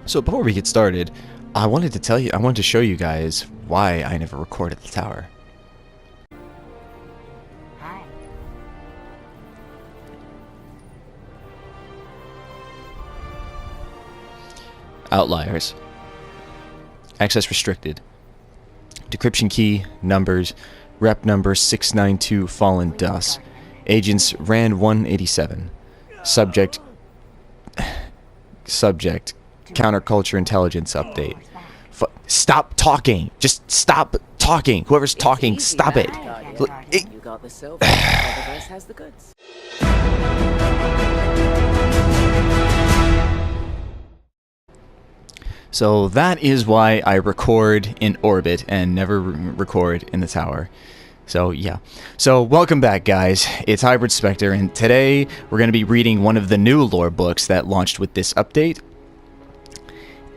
So before we get started, I wanted to show you guys why I never recorded the tower. Hi. Outliers. Access restricted. Decryption key, numbers, rep number 692 Fallen Dus. Agents RAN 187. Subject Counterculture Intelligence Update. Stop talking! Just stop talking! Whoever's talking, stop it! You got the silver. The rest has the goods. So that is why I record in orbit and never record in the tower. So yeah. So welcome back, guys. It's Hybrid Spectre, and today we're going to be reading one of the new lore books that launched with this update.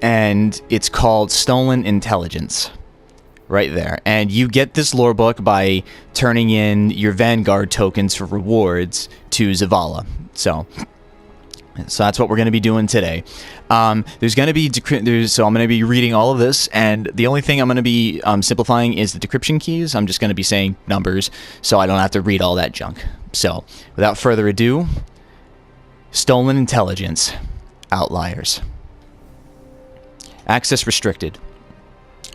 And it's called Stolen Intelligence. Right there. And you get this lore book by turning in your Vanguard tokens for rewards to Zavala. So that's what we're going to be doing today. So I'm going to be reading all of this, and the only thing I'm going to be simplifying is the decryption keys. I'm just going to be saying numbers, so I don't have to read all that junk. So, without further ado, Stolen Intelligence, Outliers. Access restricted.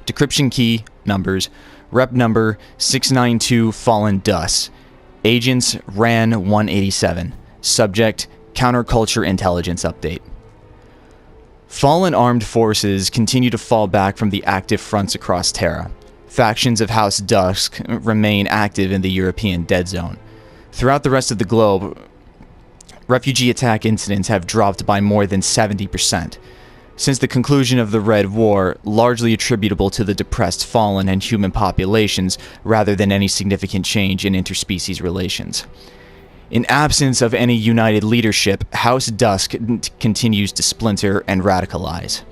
Decryption key, numbers, rep number 692 Fallen Dus. Agents RAN 187. Subject Counterculture Intelligence Update. Fallen armed forces continue to fall back from the active fronts across Terra. Factions of House Dusk remain active in the European Dead Zone. Throughout the rest of the globe, refugee attack incidents have dropped by more than 70%. Since the conclusion of the Red War, largely attributable to the depressed Fallen and human populations rather than any significant change in interspecies relations. In absence of any united leadership, House Dusk continues to splinter and radicalize.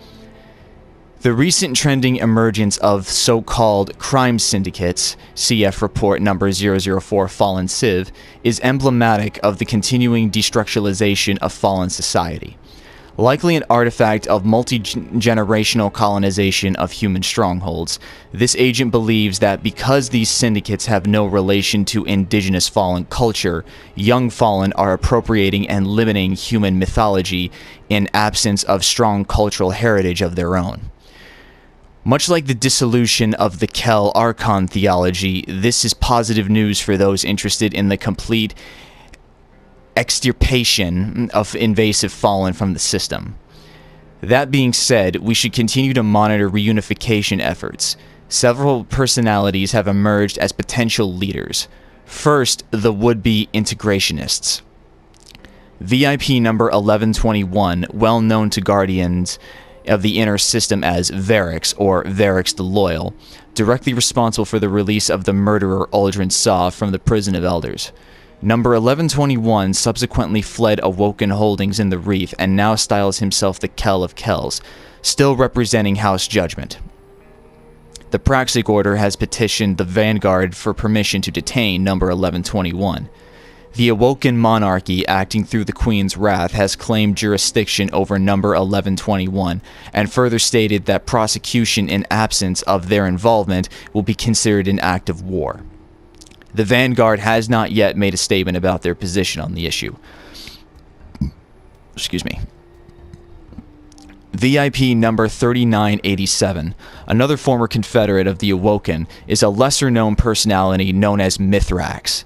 The recent trending emergence of so-called crime syndicates, CF report number 004 Fallen Civ, is emblematic of the continuing destructuralization of Fallen society. Likely an artifact of multi-generational colonization of human strongholds, this agent believes that because these syndicates have no relation to indigenous Fallen culture, young Fallen are appropriating and limiting human mythology in absence of strong cultural heritage of their own. Much like the dissolution of the Kel Archon theology, this is positive news for those interested in the complete extirpation of invasive Fallen from the system. That being said, we should continue to monitor reunification efforts. Several personalities have emerged as potential leaders. First, the would-be integrationists. VIP number 1121, well known to Guardians of the Inner System as Varix, or Varix the Loyal, directly responsible for the release of the murderer Aldrin Saw from the Prison of Elders. Number 1121 subsequently fled Awoken Holdings in the Reef and now styles himself the Kel of Kells, still representing House Judgment. The Praxic Order has petitioned the Vanguard for permission to detain number 1121. The Awoken Monarchy, acting through the Queen's Wrath, has claimed jurisdiction over number 1121, and further stated that prosecution in absence of their involvement will be considered an act of war. The Vanguard has not yet made a statement about their position on the issue. Excuse me. VIP number 3987, another former Confederate of the Awoken, is a lesser-known personality known as Mithrax.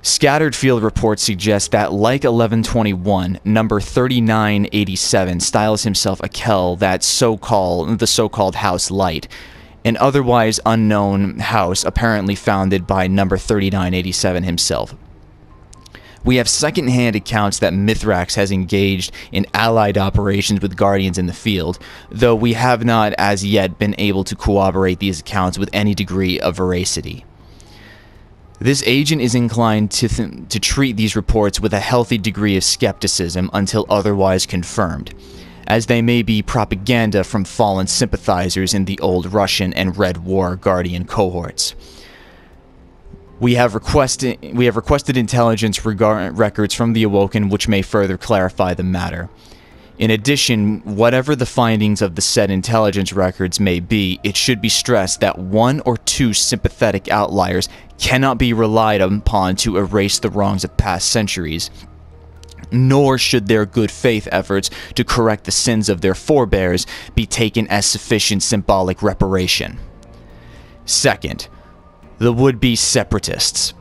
Scattered field reports suggest that, like 1121, number 3987 styles himself a Kel that the so-called House Light, an otherwise unknown house apparently founded by number 3987 himself. We have second-hand accounts that Mithrax has engaged in allied operations with Guardians in the field, though we have not as yet been able to corroborate these accounts with any degree of veracity. This agent is inclined to treat these reports with a healthy degree of skepticism until otherwise confirmed, as they may be propaganda from Fallen sympathizers in the old Russian and Red War Guardian cohorts. We have requested intelligence records from the Awoken which may further clarify the matter. In addition, whatever the findings of the said intelligence records may be, it should be stressed that 1 or 2 sympathetic outliers cannot be relied upon to erase the wrongs of past centuries, nor should their good faith efforts to correct the sins of their forebears be taken as sufficient symbolic reparation. Second, the would-be separatists.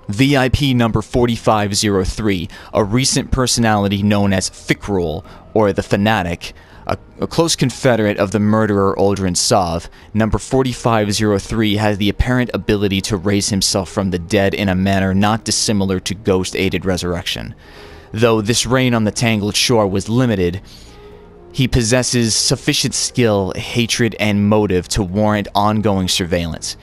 VIP number 4503, a recent personality known as Ficrul, or the Fanatic, a close confederate of the murderer Uldren Sov. Number 4503 has the apparent ability to raise himself from the dead in a manner not dissimilar to ghost-aided resurrection. Though this reign on the Tangled Shore was limited, he possesses sufficient skill, hatred, and motive to warrant ongoing surveillance.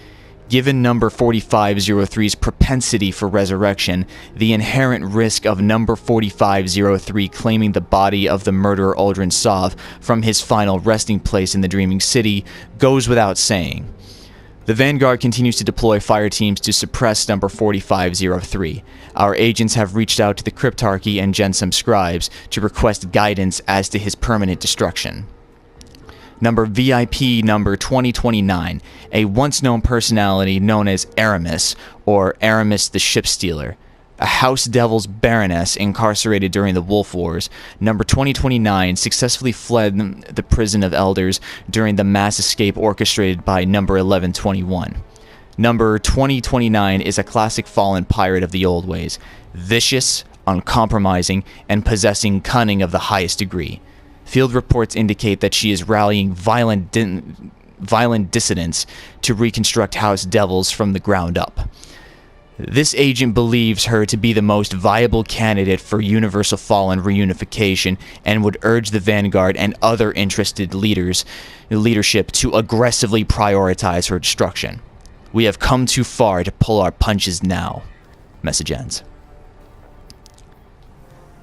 Given number 4503's propensity for resurrection, the inherent risk of number 4503 claiming the body of the murderer Uldren Sov from his final resting place in the Dreaming City goes without saying. The Vanguard continues to deploy fire teams to suppress number 4503. Our agents have reached out to the Cryptarchy and Gensum scribes to request guidance as to his permanent destruction. Number VIP number 2029, a once-known personality known as Aramis, or Aramis the Shipstealer, a House Devil's Baroness incarcerated during the Wolf Wars. Number 2029 successfully fled the Prison of Elders during the mass escape orchestrated by number 1121. Number 2029 is a classic fallen pirate of the old ways, vicious, uncompromising, and possessing cunning of the highest degree. Field reports indicate that she is rallying violent dissidents to reconstruct House Devils from the ground up. This agent believes her to be the most viable candidate for Universal Fallen reunification and would urge the Vanguard and other interested leadership to aggressively prioritize her destruction. We have come too far to pull our punches now. Message ends.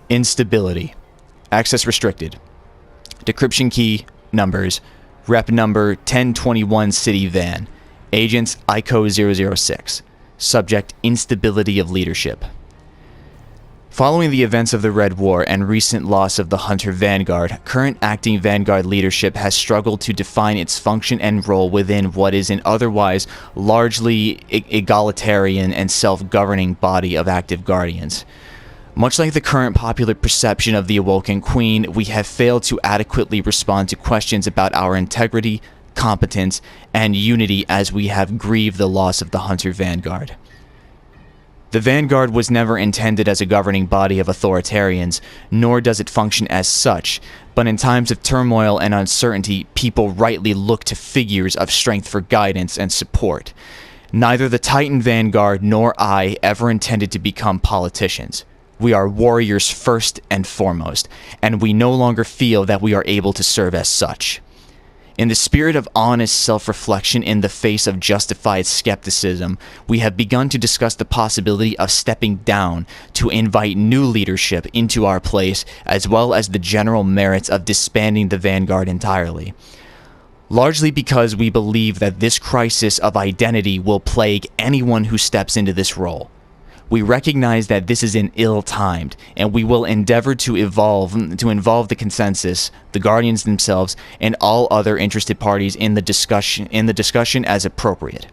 Instability. Access restricted. Decryption key, numbers, rep number 1021 City Van, agents ICO 006, subject instability of leadership. Following the events of the Red War and recent loss of the Hunter Vanguard, current acting Vanguard leadership has struggled to define its function and role within what is an otherwise largely egalitarian and self-governing body of active Guardians. Much like the current popular perception of the Awoken Queen, we have failed to adequately respond to questions about our integrity, competence, and unity as we have grieved the loss of the Hunter Vanguard. The Vanguard was never intended as a governing body of authoritarians, nor does it function as such, but in times of turmoil and uncertainty, people rightly look to figures of strength for guidance and support. Neither the Titan Vanguard nor I ever intended to become politicians. We are warriors first and foremost, and we no longer feel that we are able to serve as such. In the spirit of honest self-reflection in the face of justified skepticism, we have begun to discuss the possibility of stepping down to invite new leadership into our place, as well as the general merits of disbanding the Vanguard entirely. Largely because we believe that this crisis of identity will plague anyone who steps into this role. We recognize that this is ill-timed, and we will endeavor to involve the consensus, the Guardians themselves, and all other interested parties in the discussion as appropriate.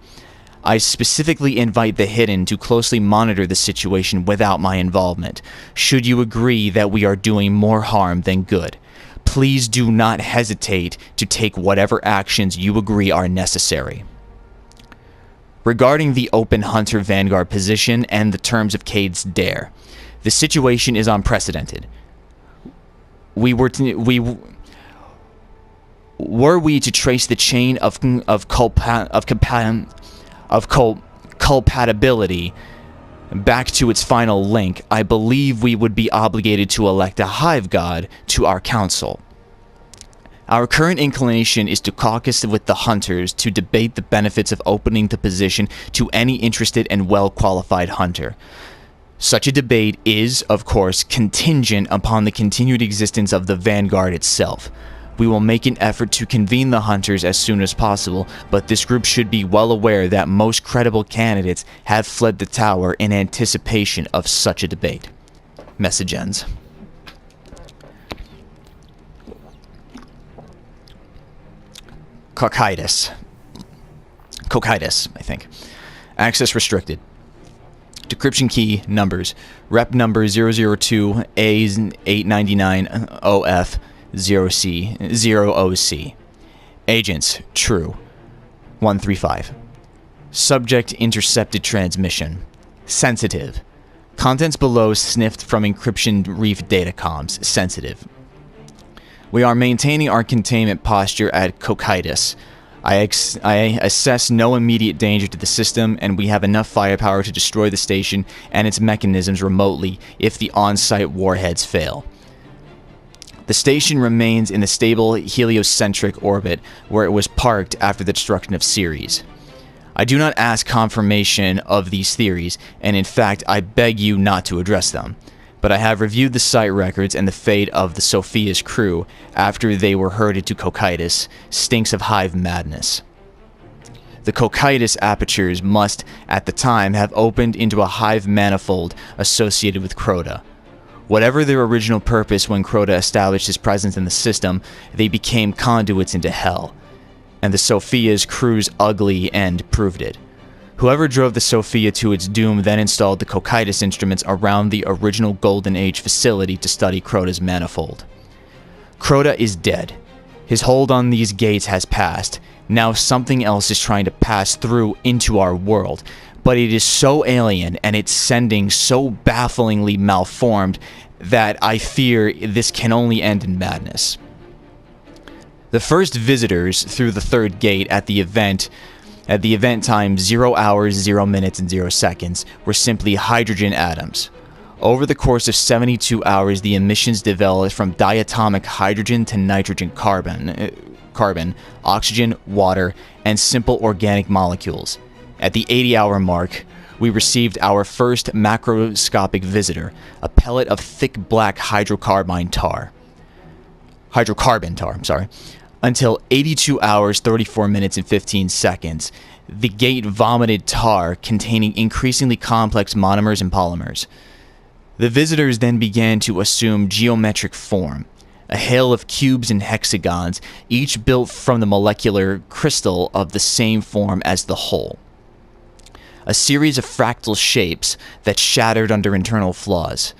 I specifically invite the Hidden to closely monitor the situation without my involvement. Should you agree that we are doing more harm than good, please do not hesitate to take whatever actions you agree are necessary. Regarding the open Hunter Vanguard position and the terms of Cade's dare, the situation is unprecedented. Were we to trace the chain of culpability back to its final link, I believe we would be obligated to elect a hive god to our council. Our current inclination is to caucus with the Hunters to debate the benefits of opening the position to any interested and well-qualified Hunter. Such a debate is, of course, contingent upon the continued existence of the Vanguard itself. We will make an effort to convene the Hunters as soon as possible, but this group should be well aware that most credible candidates have fled the tower in anticipation of such a debate. Message ends. Cocytus. Cocytus, I think. Access restricted. Decryption key numbers. Rep number 002A899OF0C. Agents, true. 135. Subject intercepted transmission. Sensitive. Contents below sniffed from encryption reef datacomms. Sensitive. We are maintaining our containment posture at Cocytus. I assess no immediate danger to the system, and we have enough firepower to destroy the station and its mechanisms remotely if the on-site warheads fail. The station remains in the stable heliocentric orbit where it was parked after the destruction of Ceres. I do not ask confirmation of these theories, and in fact I beg you not to address them. But I have reviewed the site records, and the fate of the Sophia's crew after they were herded to Cocytus stinks of hive madness. The Cocytus apertures must, at the time, have opened into a hive manifold associated with Crota. Whatever their original purpose when Crota established his presence in the system, they became conduits into hell. And the Sophia's crew's ugly end proved it. Whoever drove the Sophia to its doom then installed the Cocytus instruments around the original Golden Age facility to study Crota's manifold. Crota is dead. His hold on these gates has passed. Now something else is trying to pass through into our world, but it is so alien and its sending so bafflingly malformed that I fear this can only end in madness. The first visitors through the third gate at the event time 0 hours, 0 minutes, and 0 seconds were simply hydrogen atoms. Over the course of 72 hours, the emissions developed from diatomic hydrogen to nitrogen carbon, oxygen, water, and simple organic molecules. At the 80-hour mark, we received our first macroscopic visitor, a pellet of thick black hydrocarbon tar. Until 82 hours, 34 minutes, and 15 seconds, the gate vomited tar containing increasingly complex monomers and polymers. The visitors then began to assume geometric form, a hail of cubes and hexagons, each built from the molecular crystal of the same form as the whole. A series of fractal shapes that shattered under internal flaws.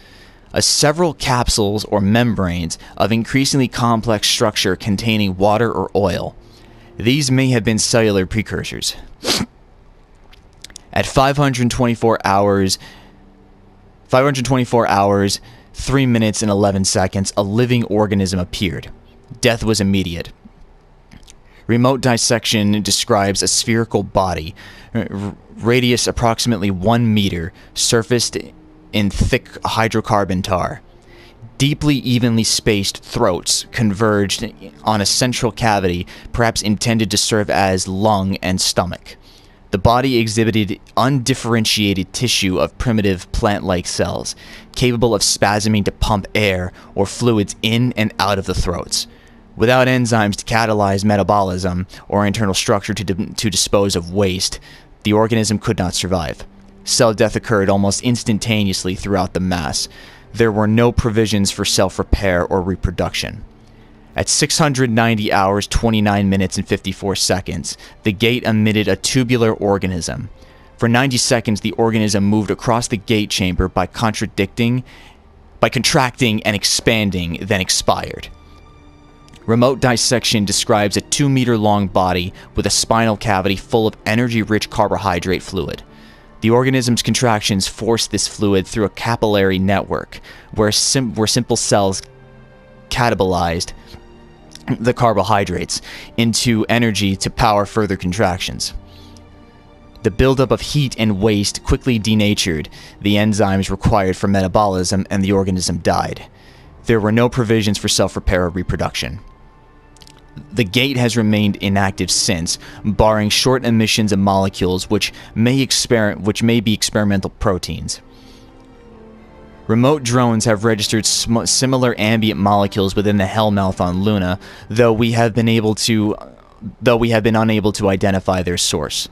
Several capsules or membranes of increasingly complex structure containing water or oil. These may have been cellular precursors. At 524 hours, 3 minutes and 11 seconds, a living organism appeared. Death was immediate. Remote dissection describes a spherical body, radius approximately 1 meter, surfaced in thick hydrocarbon tar. Deeply evenly spaced throats converged on a central cavity, perhaps intended to serve as lung and stomach. The body exhibited undifferentiated tissue of primitive plant-like cells, capable of spasming to pump air or fluids in and out of the throats. Without enzymes to catalyze metabolism or internal structure to dispose of waste, the organism could not survive. Cell death occurred almost instantaneously throughout the mass. There were no provisions for self-repair or reproduction. At 690 hours, 29 minutes, and 54 seconds, the gate emitted a tubular organism. For 90 seconds, the organism moved across the gate chamber by contracting and expanding, then expired. Remote dissection describes a 2-meter-long body with a spinal cavity full of energy-rich carbohydrate fluid. The organism's contractions forced this fluid through a capillary network, where simple cells catabolized the carbohydrates into energy to power further contractions. The buildup of heat and waste quickly denatured the enzymes required for metabolism, and the organism died. There were no provisions for self-repair or reproduction. The gate has remained inactive since, barring short emissions of molecules which may be experimental proteins. Remote drones have registered similar ambient molecules within the Hellmouth on Luna, though we have been unable to identify their source.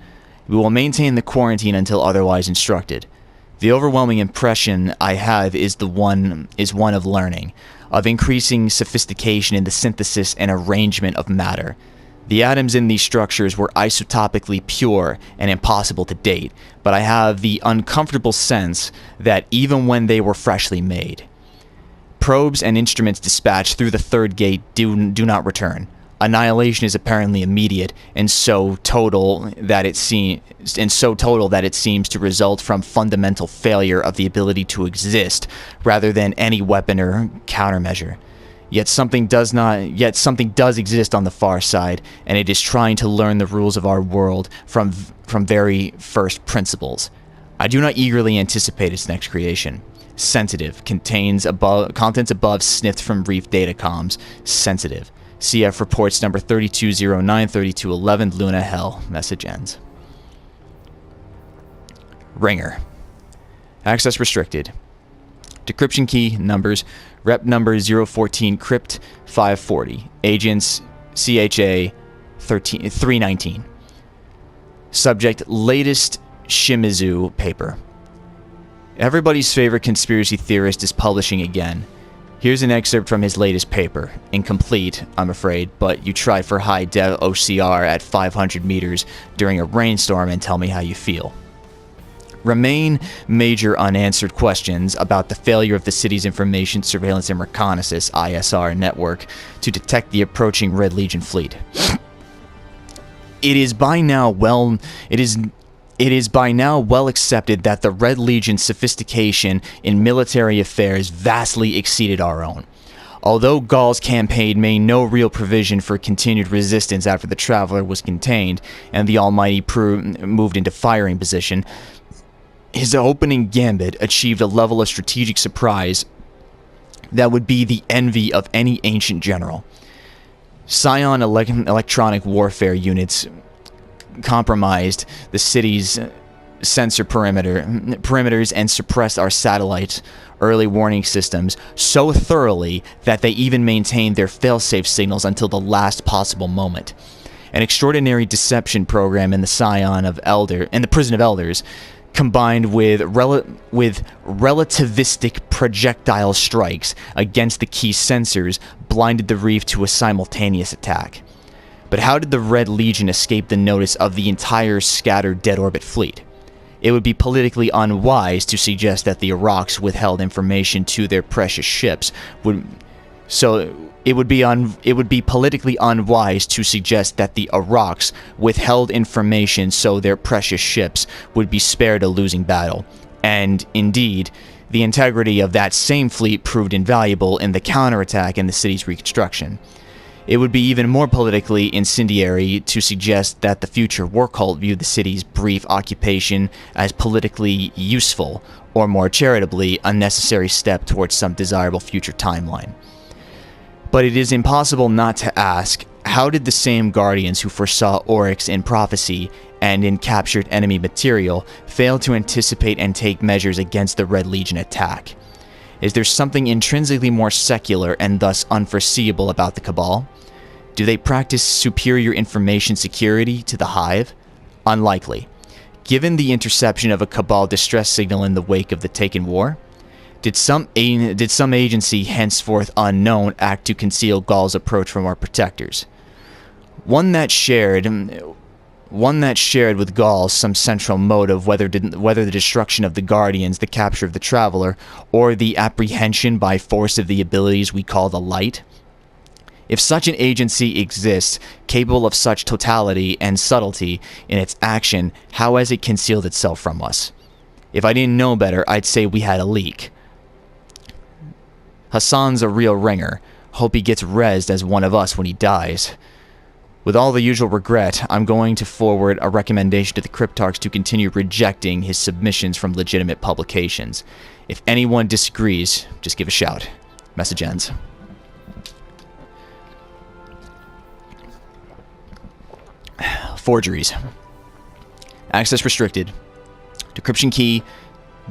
We will maintain the quarantine until otherwise instructed. The overwhelming impression I have is one of learning, of increasing sophistication in the synthesis and arrangement of matter. The atoms in these structures were isotopically pure and impossible to date, but I have the uncomfortable sense that even when they were freshly made, probes and instruments dispatched through the third gate do not return. Annihilation is apparently immediate and so total that it seems to result from fundamental failure of the ability to exist rather than any weapon or countermeasure. Yet something does exist on the far side, and it is trying to learn the rules of our world from very first principles. I do not eagerly anticipate its next creation. Sensitive. Contents above sniffed from Reef Datacomms. Sensitive. CF reports number 3209-3211, Luna Hell. Message ends. Ringer. Access restricted. Decryption key numbers. Rep number 014, crypt 540. Agents CHA 319. Subject latest Shimizu paper. Everybody's favorite conspiracy theorist is publishing again. Here's an excerpt from his latest paper. Incomplete, I'm afraid, but you try for high dev OCR at 500 meters during a rainstorm and tell me how you feel. Remain major unanswered questions about the failure of the city's information surveillance and reconnaissance ISR network to detect the approaching Red Legion fleet. It is by now well accepted that the Red Legion's sophistication in military affairs vastly exceeded our own. Although Gall's campaign made no real provision for continued resistance after the Traveler was contained and the Almighty moved into firing position, his opening gambit achieved a level of strategic surprise that would be the envy of any ancient general. Scion electronic warfare units compromised the city's sensor perimeters and suppressed our satellite early warning systems so thoroughly that they even maintained their failsafe signals until the last possible moment. An extraordinary deception program in the Prison of Elders, combined with relativistic projectile strikes against the key sensors, blinded the reef to a simultaneous attack. But how did the Red Legion escape the notice of the entire scattered dead orbit fleet? It would be politically unwise to suggest that the Iraqs withheld information to their precious ships. It would be politically unwise to suggest that the Iraqs withheld information so their precious ships would be spared a losing battle. And indeed, the integrity of that same fleet proved invaluable in the counterattack and the city's reconstruction. It would be even more politically incendiary to suggest that the future war cult viewed the city's brief occupation as politically useful, or more charitably, a necessary step towards some desirable future timeline. But it is impossible not to ask, how did the same Guardians who foresaw Oryx in prophecy and in captured enemy material fail to anticipate and take measures against the Red Legion attack? Is there something intrinsically more secular and thus unforeseeable about the Cabal? Do they practice superior information security to the Hive? Unlikely. Given the interception of a Cabal distress signal in the wake of the Taken War, did some agency henceforth unknown act to conceal Gall's approach from our protectors? One that shared with Gall some central motive, whether the destruction of the Guardians, the capture of the Traveler, or the apprehension by force of the abilities we call the Light? If such an agency exists, capable of such totality and subtlety in its action, how has it concealed itself from us? If I didn't know better, I'd say we had a leak. Hassan's a real ringer. Hope he gets rezzed as one of us when he dies. With all the usual regret, I'm going to forward a recommendation to the Cryptarchs to continue rejecting his submissions from legitimate publications. If anyone disagrees, just give a shout. Message ends. Forgeries. Access restricted. Decryption key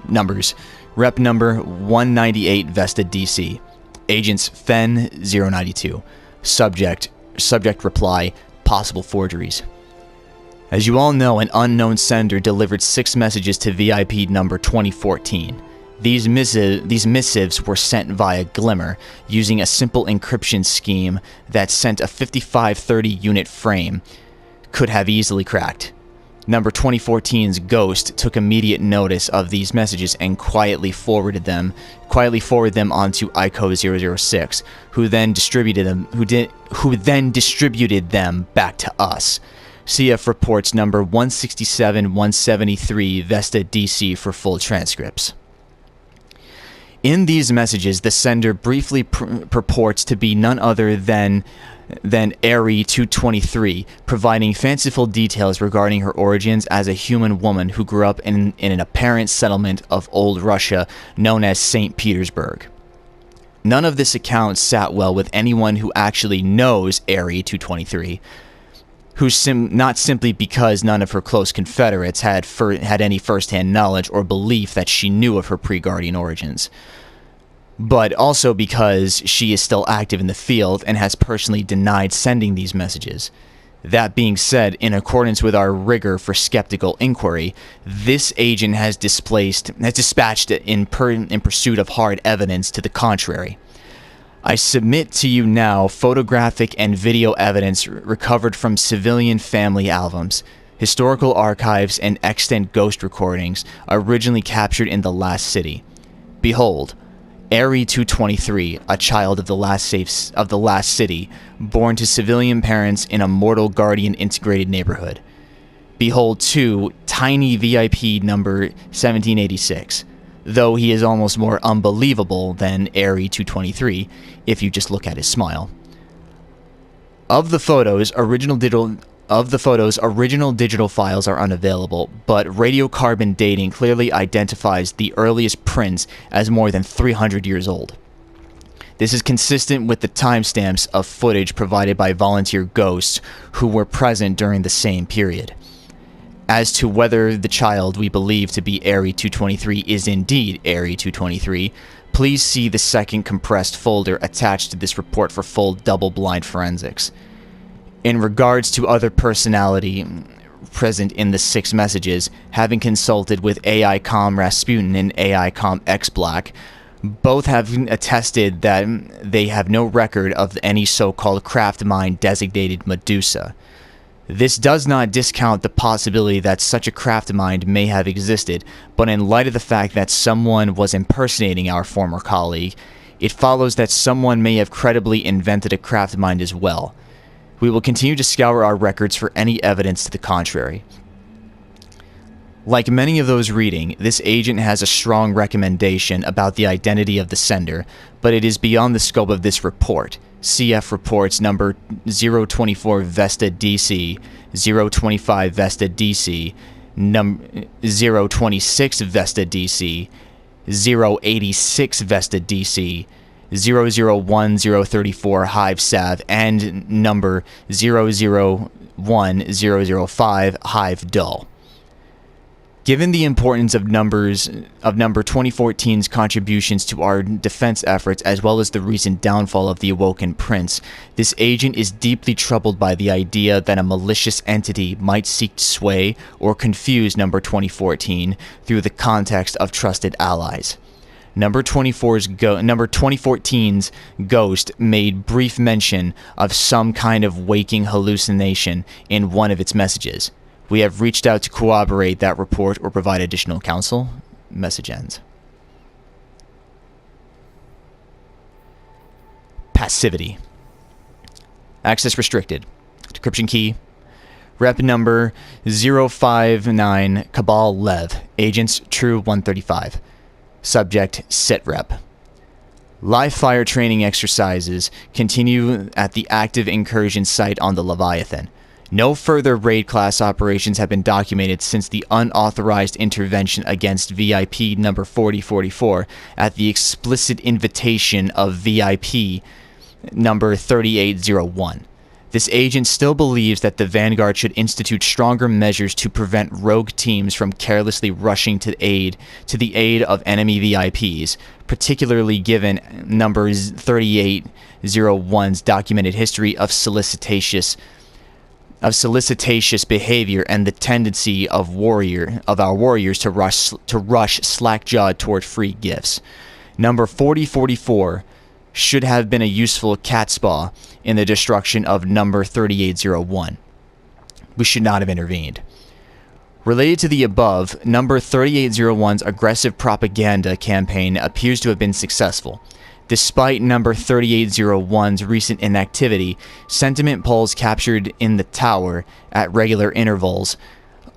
numbers. Rep number 198 Vesta DC. Agents Fen 092. Subject reply, possible forgeries. As you all know, an unknown sender delivered 6 messages to VIP number 2014. These missives were sent via Glimmer, using a simple encryption scheme that sent a 5530 unit frame could have easily cracked. Number 2014's Ghost took immediate notice of these messages and quietly forwarded them onto ICO 006, who then distributed them back to us. CF reports number 167-173 Vesta DC for full transcripts. In these messages, the sender briefly purports to be none other than Ari 223, providing fanciful details regarding her origins as a human woman who grew up in an apparent settlement of old Russia known as St. Petersburg. None of this account sat well with anyone who actually knows Ari 223, not simply because none of her close confederates had any first-hand knowledge or belief that she knew of her pre-Guardian origins, but also because she is still active in the field and has personally denied sending these messages. That being said, in accordance with our rigor for skeptical inquiry, this agent has dispatched in pursuit of hard evidence to the contrary. I submit to you now photographic and video evidence recovered from civilian family albums, historical archives, and extant ghost recordings originally captured in the last city. Behold, Ari 223, a child of the last city, born to civilian parents in a mortal Guardian integrated neighborhood. Behold, too, tiny VIP number 1786, though he is almost more unbelievable than Ari 223 if you just look at his smile. Of the photos, original digital files are unavailable, but radiocarbon dating clearly identifies the earliest prints as more than 300 years old. This is consistent with the timestamps of footage provided by volunteer ghosts who were present during the same period. As to whether the child we believe to be Ari 223 is indeed Ari 223, please see the second compressed folder attached to this report for full double-blind forensics. In regards to other personality present in the 6 messages, having consulted with AI-Com Rasputin and AI-Com X-Black, both have attested that they have no record of any so-called craft mind designated Medusa. This does not discount the possibility that such a craft mind may have existed, but in light of the fact that someone was impersonating our former colleague, it follows that someone may have credibly invented a craft mind as well. We will continue to scour our records for any evidence to the contrary. Like many of those reading, this agent has a strong recommendation about the identity of the sender, but it is beyond the scope of this report. CF reports number 024 Vesta DC, 025 Vesta DC, 026 Vesta DC, 086 Vesta DC, 001034 Hive Sav, and number 001005 Hive Dull. Given the importance of number 2014's contributions to our defense efforts as well as the recent downfall of the Awoken Prince, this agent is deeply troubled by the idea that a malicious entity might seek to sway or confuse number 2014 through the context of trusted allies. Number 2014's Ghost made brief mention of some kind of waking hallucination in one of its messages. We have reached out to corroborate that report or provide additional counsel. Message ends. Passivity. Access restricted. Decryption key. Rep number 059 Cabal Lev. Agents True 135. Subject Sitrep. Live fire training exercises continue at the active incursion site on the Leviathan. No further raid class operations have been documented since the unauthorized intervention against VIP number 4044 at the explicit invitation of VIP number 3801. This agent still believes that the Vanguard should institute stronger measures to prevent rogue teams from carelessly rushing to the aid of enemy VIPs, particularly given number 3801's documented history of solicitous of solicitatious behavior and the tendency of our warriors to rush slack-jawed toward free gifts. Number 4044 should have been a useful catspaw in the destruction of number 3801. We should not have intervened. Related to the above, number 3801's aggressive propaganda campaign appears to have been successful. Despite number 3801's recent inactivity, sentiment polls captured in the tower at regular intervals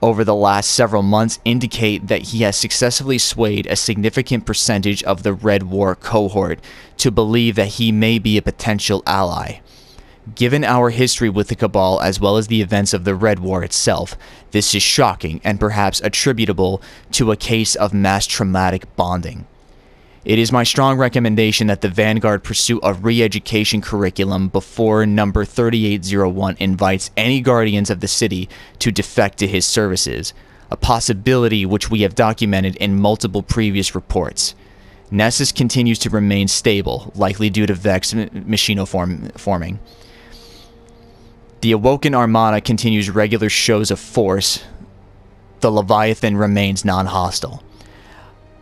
over the last several months indicate that he has successfully swayed a significant percentage of the Red War cohort to believe that he may be a potential ally. Given our history with the Cabal as well as the events of the Red War itself, this is shocking and perhaps attributable to a case of mass traumatic bonding. It is my strong recommendation that the Vanguard pursue a re-education curriculum before number 3801 invites any guardians of the city to defect to his services, a possibility which we have documented in multiple previous reports. Nessus continues to remain stable, likely due to Vex machinoforming. The Awoken Armada continues regular shows of force. The Leviathan remains non-hostile.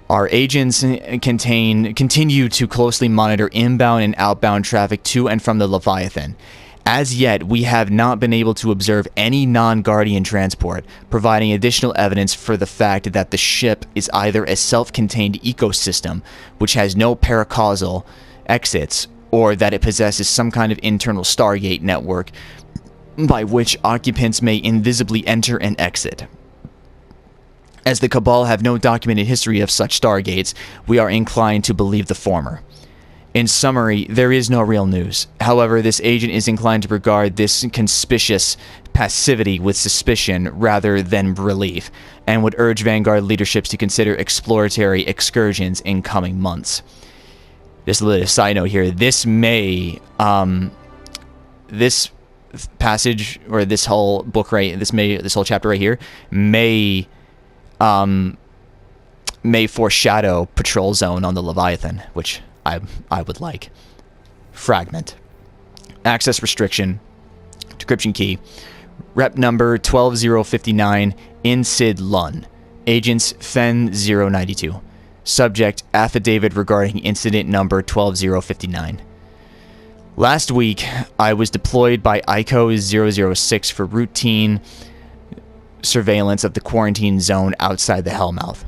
Our agents continue to closely monitor inbound and outbound traffic to and from the Leviathan. As yet, we have not been able to observe any non-Guardian transport, providing additional evidence for the fact that the ship is either a self-contained ecosystem, which has no paracausal exits, or that it possesses some kind of internal Stargate network by which occupants may invisibly enter and exit. As the Cabal have no documented history of such stargates, we are inclined to believe the former. In summary, there is no real news. However, this agent is inclined to regard this conspicuous passivity with suspicion rather than relief, and would urge Vanguard leaderships to consider exploratory excursions in coming months. Just a little side note here, this may, this passage, or this whole book this whole chapter right here, may foreshadow Patrol Zone on the Leviathan, which I would like. Fragment. Access restriction. Decryption key. Rep number 12059, Insid Lun. Agents Fen 092. Subject affidavit regarding incident number 12059. Last week, I was deployed by ICO 006 for routine surveillance of the quarantine zone outside the Hellmouth.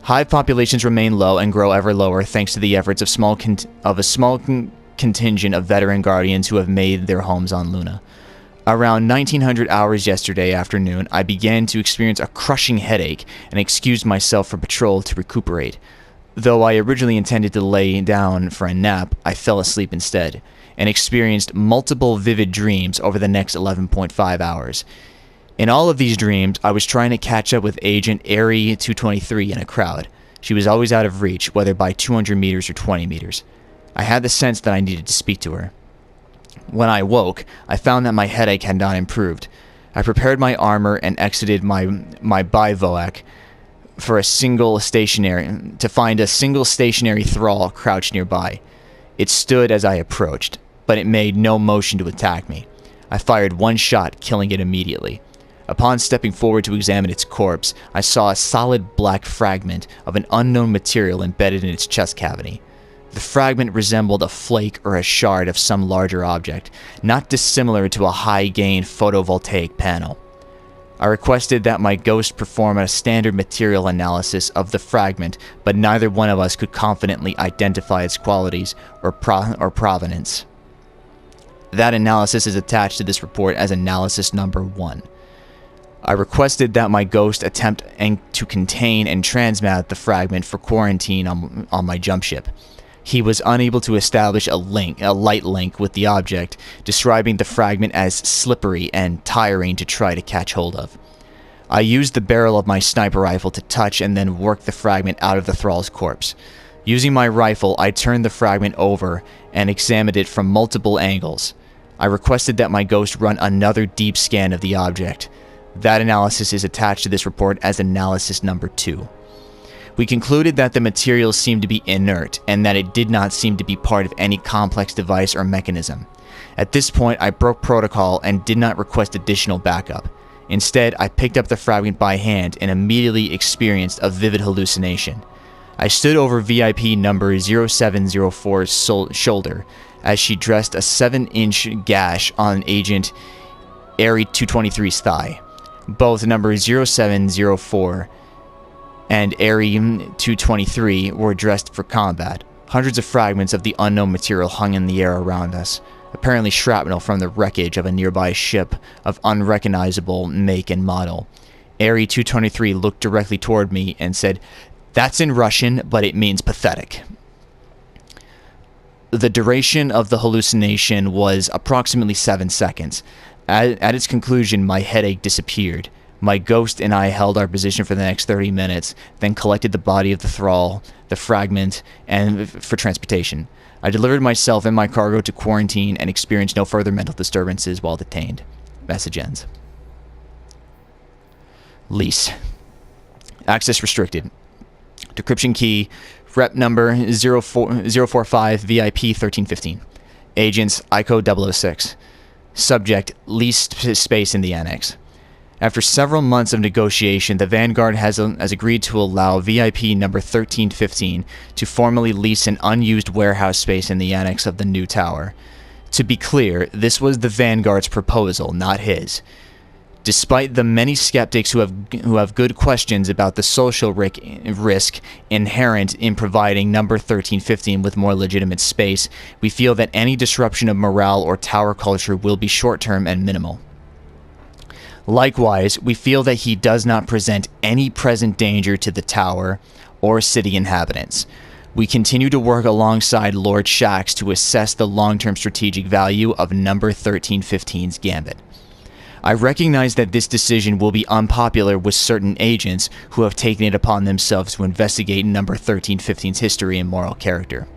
Hive populations remain low and grow ever lower thanks to the efforts of a small contingent of veteran guardians who have made their homes on Luna. Around 1900 hours yesterday afternoon, I began to experience a crushing headache and excused myself from patrol to recuperate. Though I originally intended to lay down for a nap, I fell asleep instead, and experienced multiple vivid dreams over the next 11.5 hours. In all of these dreams, I was trying to catch up with Agent Airy 223 in a crowd. She was always out of reach, whether by 200 meters or 20 meters. I had the sense that I needed to speak to her. When I woke, I found that my headache had not improved. I prepared my armor and exited my bivouac to find a single stationary thrall crouched nearby. It stood as I approached, but it made no motion to attack me. I fired one shot, killing it immediately. Upon stepping forward to examine its corpse, I saw a solid black fragment of an unknown material embedded in its chest cavity. The fragment resembled a flake or a shard of some larger object, not dissimilar to a high-gain photovoltaic panel. I requested that my ghost perform a standard material analysis of the fragment, but neither one of us could confidently identify its qualities or provenance. That analysis is attached to this report as analysis number 1. I requested that my ghost attempt to contain and transmat the fragment for quarantine on my jump ship. He was unable to establish a light link with the object, describing the fragment as slippery and tiring to try to catch hold of. I used the barrel of my sniper rifle to touch and then work the fragment out of the thrall's corpse. Using my rifle, I turned the fragment over and examined it from multiple angles. I requested that my ghost run another deep scan of the object. That analysis is attached to this report as analysis number 2. We concluded that the material seemed to be inert and that it did not seem to be part of any complex device or mechanism. At this point, I broke protocol and did not request additional backup. Instead, I picked up the fragment by hand and immediately experienced a vivid hallucination. I stood over VIP number 0704's shoulder as she dressed a 7-inch gash on Agent Airy 223's thigh. Both number 0704 and Airy 223 were dressed for combat. Hundreds of fragments of the unknown material hung in the air around us, apparently shrapnel from the wreckage of a nearby ship of unrecognizable make and model. Airy 223 looked directly toward me and said, "That's in Russian, but it means pathetic." The duration of the hallucination was approximately 7 seconds. At its conclusion, my headache disappeared. My ghost and I held our position for the next 30 minutes, then collected the body of the thrall, the fragment, and for transportation. I delivered myself and my cargo to quarantine and experienced no further mental disturbances while detained. Message ends. Lease. Access restricted. Decryption key, rep number 045 VIP 1315. Agents ICO 006. Subject, leased space in the annex. After several months of negotiation, the Vanguard has agreed to allow VIP number 1315 to formally lease an unused warehouse space in the annex of the new tower. To be clear, this was the Vanguard's proposal, not his. Despite the many skeptics who have good questions about the social risk inherent in providing number 1315 with more legitimate space, we feel that any disruption of morale or tower culture will be short-term and minimal. Likewise, we feel that he does not present any present danger to the tower or city inhabitants. We continue to work alongside Lord Shax to assess the long-term strategic value of number 1315's gambit. I recognize that this decision will be unpopular with certain agents who have taken it upon themselves to investigate number 1315's history and moral character.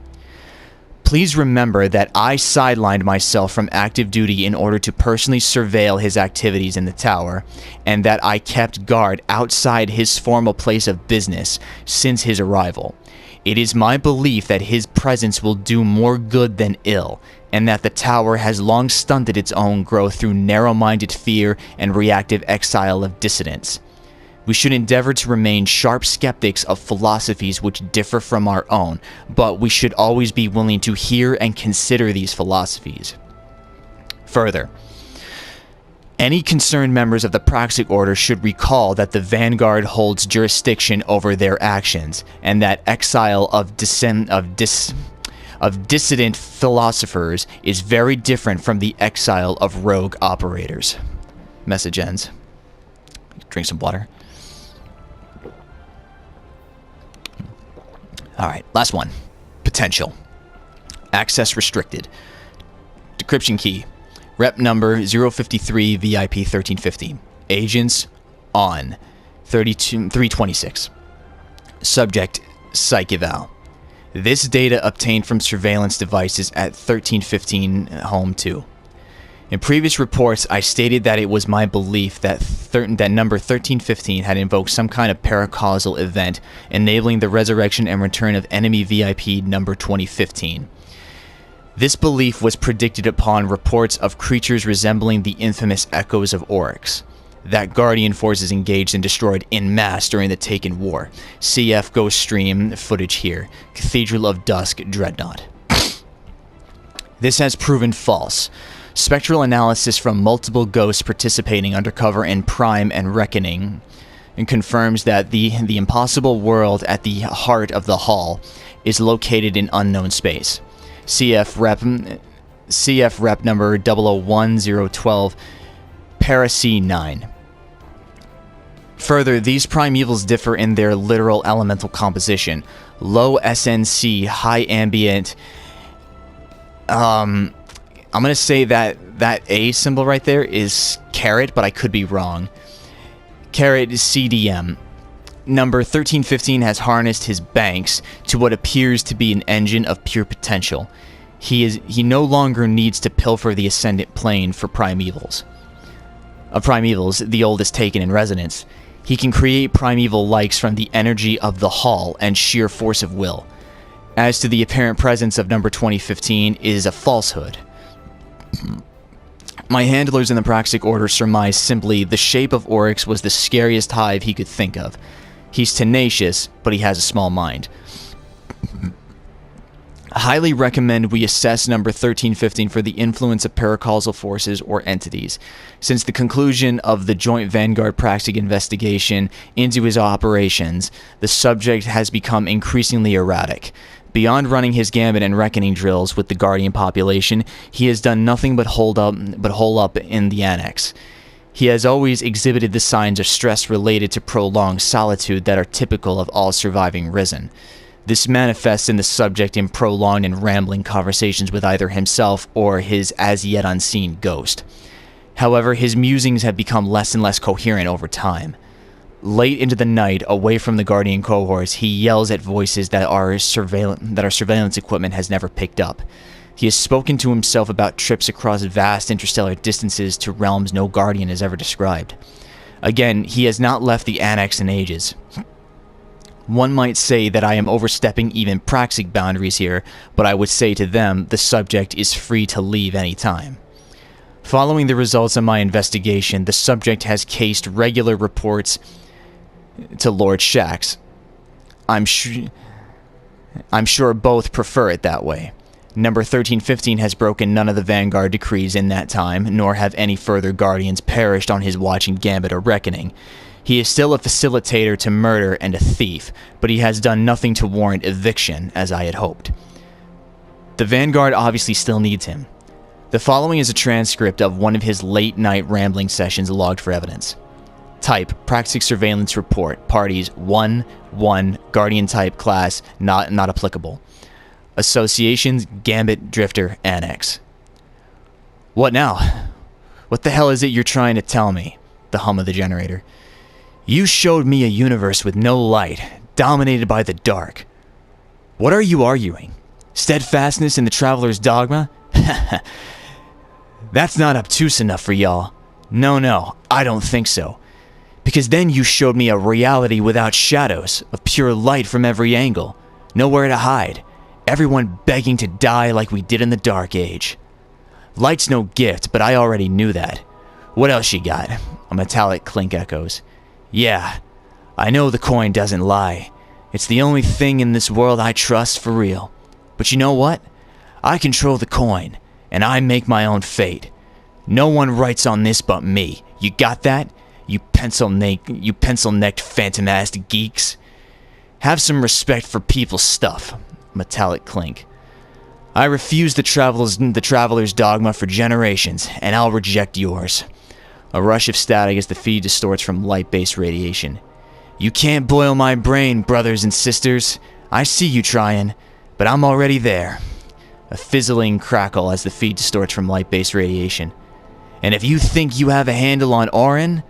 Please remember that I sidelined myself from active duty in order to personally surveil his activities in the tower, and that I kept guard outside his formal place of business since his arrival. It is my belief that his presence will do more good than ill, and that the tower has long stunted its own growth through narrow-minded fear and reactive exile of dissidents. We should endeavor to remain sharp skeptics of philosophies which differ from our own, but we should always be willing to hear and consider these philosophies. Further, any concerned members of the Praxic Order should recall that the Vanguard holds jurisdiction over their actions, and that exile of dissident philosophers is very different from the exile of rogue operators. Message ends. Drink some water. Alright, last one. Potential. Access restricted. Decryption key. Rep number 053 VIP 1315. Agents on 326. Subject psych eval. This data obtained from surveillance devices at 1315 Home 2. In previous reports, I stated that it was my belief that number 1315 had invoked some kind of paracausal event, enabling the resurrection and return of enemy VIP number 2015. This belief was predicted upon reports of creatures resembling the infamous echoes of Oryx, that Guardian forces engaged and destroyed en masse during the Taken War. CF Ghost Stream footage here. Cathedral of Dusk Dreadnought. This has proven false. Spectral analysis from multiple ghosts participating undercover in Prime and Reckoning and confirms that the impossible world at the heart of the hall is located in unknown space. CF rep number 001012 Para C9. Further, these primevals differ in their literal elemental composition. Low SNC, high ambient. I'm going to say that A symbol right there is caret, but I could be wrong. Caret CDM. Number 1315 has harnessed his banks to what appears to be an engine of pure potential. He no longer needs to pilfer the ascendant plane for primevals. The oldest taken in resonance. He can create primeval likes from the energy of the hall and sheer force of will. As to the apparent presence of number 2015 is a falsehood. My handlers in the Praxic Order surmised simply the shape of Oryx was the scariest hive he could think of. He's tenacious, but he has a small mind. I highly recommend we assess number 1315 for the influence of paracausal forces or entities. Since the conclusion of the joint Vanguard Praxic investigation into his operations, the subject has become increasingly erratic. Beyond running his gambit and reckoning drills with the Guardian population, he has done nothing but hole up in the annex. He has always exhibited the signs of stress related to prolonged solitude that are typical of all surviving Risen. This manifests in the subject in prolonged and rambling conversations with either himself or his as-yet unseen ghost. However, his musings have become less and less coherent over time. Late into the night, away from the Guardian cohorts, he yells at voices that our surveillance equipment has never picked up. He has spoken to himself about trips across vast interstellar distances to realms no Guardian has ever described. Again, he has not left the Annex in ages. One might say that I am overstepping even Praxic boundaries here, but I would say to them, the subject is free to leave any time. Following the results of my investigation, the subject has cased regular reports to Lord Shax. I'm sure both prefer it that way. Number 1315 has broken none of the Vanguard decrees in that time, nor have any further Guardians perished on his watching gambit or reckoning. He is still a facilitator to murder and a thief, but he has done nothing to warrant eviction, as I had hoped. The Vanguard obviously still needs him. The following is a transcript of one of his late-night rambling sessions logged for evidence. Type, Praxic Surveillance Report, Parties 1-1, Guardian Type Class, not applicable. Associations, Gambit, Drifter, Annex. What now? What the hell is it you're trying to tell me? The hum of the generator. You showed me a universe with no light, dominated by the dark. What are you arguing? Steadfastness in the Traveler's dogma? That's not obtuse enough for y'all. No, I don't think so. Because then you showed me a reality without shadows, of pure light from every angle. Nowhere to hide. Everyone begging to die like we did in the Dark Age. Light's no gift, but I already knew that. What else you got? A metallic clink echoes. Yeah, I know the coin doesn't lie. It's the only thing in this world I trust for real. But you know what? I control the coin, and I make my own fate. No one writes on this but me. You got that? You pencil-necked phantom-assed geeks. Have some respect for people's stuff. Metallic clink. I refuse the Traveler's dogma for generations, and I'll reject yours. A rush of static as the feed distorts from light-based radiation. You can't boil my brain, brothers and sisters. I see you trying, but I'm already there. A fizzling crackle as the feed distorts from light-based radiation. And if you think you have a handle on Orin,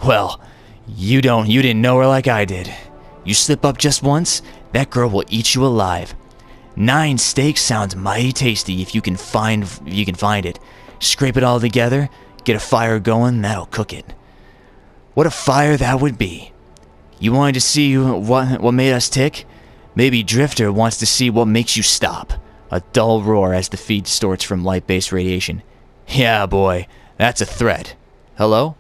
well, you didn't know her like I did. You slip up just once, that girl will eat you alive. 9 steaks sounds mighty tasty if you can find it. Scrape it all together, get a fire going, that'll cook it. What a fire that would be. You wanted to see what made us tick? Maybe Drifter wants to see what makes you stop. A dull roar as the feed distorts from light-based radiation. Yeah, boy, that's a threat. Hello?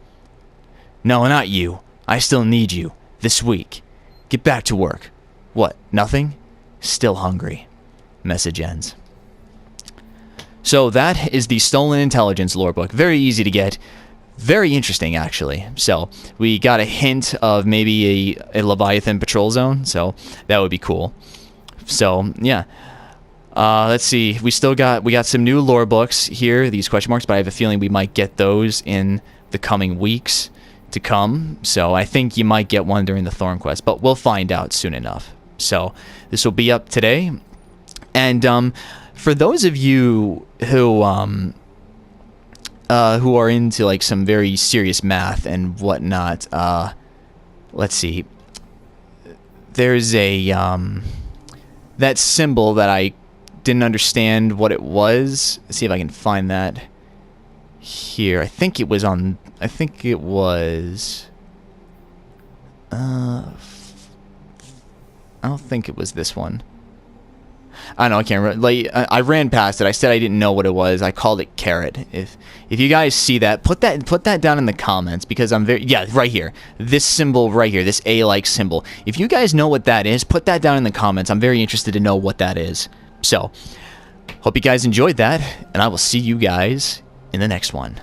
No, not you. I still need you. This week. Get back to work. What, nothing? Still hungry. Message ends. So that is the Stolen Intelligence lore book. Very easy to get. Very interesting, actually. So we got a hint of maybe a Leviathan patrol zone. So that would be cool. So, yeah. Let's see. We got some new lore books here, these question marks, but I have a feeling we might get those in the coming weeks to come. So I think you might get one during the Thorn Quest, but we'll find out soon enough. So this will be up today. And for those of you who are into like some very serious math and whatnot, let's see. There's a that symbol that I didn't understand what it was. Let's see if I can find that here. I think it was I don't think it was this one. I don't know, I can't remember. Like, I ran past it. I said I didn't know what it was. I called it carrot. If you guys see that, put that down in the comments, because I'm very, yeah, right here. This symbol right here, this A-like symbol. If you guys know what that is, put that down in the comments. I'm very interested to know what that is. So, hope you guys enjoyed that, and I will see you guys in the next one.